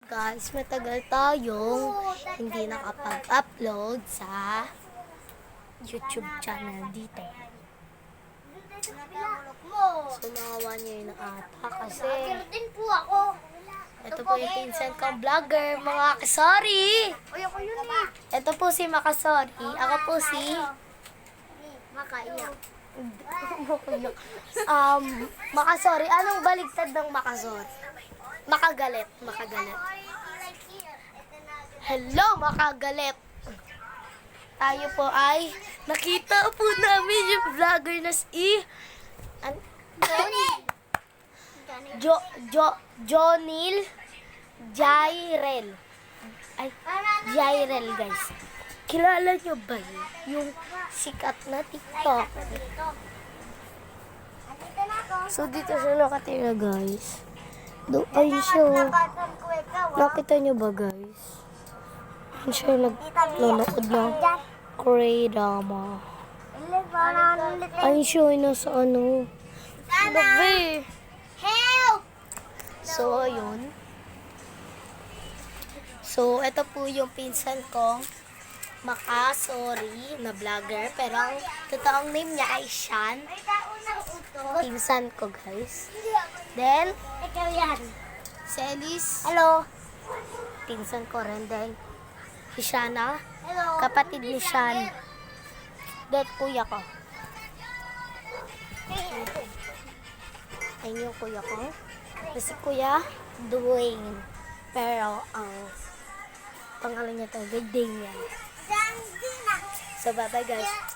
Guys, matagal tayong hindi nakapag-upload sa YouTube channel dito. So, mga 1 year na ata kasi din po ako. ito po yung pinsan kong vlogger, mga kasori. Uy, ako yun eh. Ito po si Makasori. Ako po si Makaiyak. Makasori. Anong baligtad ng Makasori? Makagalit. Makagalit. Hello, makagalit. Tayo po ay nakita po namin yung vlogger na si Jonil Jairel. Ay, Jairel guys. Kilala nyo ba yun? Yung sikat na TikTok. So, dito siya nakatira guys. Ayun siya. Nakita nyo ba guys? Ayun siya nanonood ng K-drama. Ayun siya nasa ano. Babe. Help! So, ayun. So, ito po yung pinsan kong Makasori na vlogger. Pero ang totoong name niya ay Shan. Pinsan ko guys. Then, Ikaw yan. si Elise. Hello. Pinsan ko rin din. Si Shana. Hello. Kapatid ni Shan. Then, kuya ko. Ayun yung kuya ko. Si Kuya Dwayne. Pero, ang pangalan niya talaga Damian. So, bye-bye guys.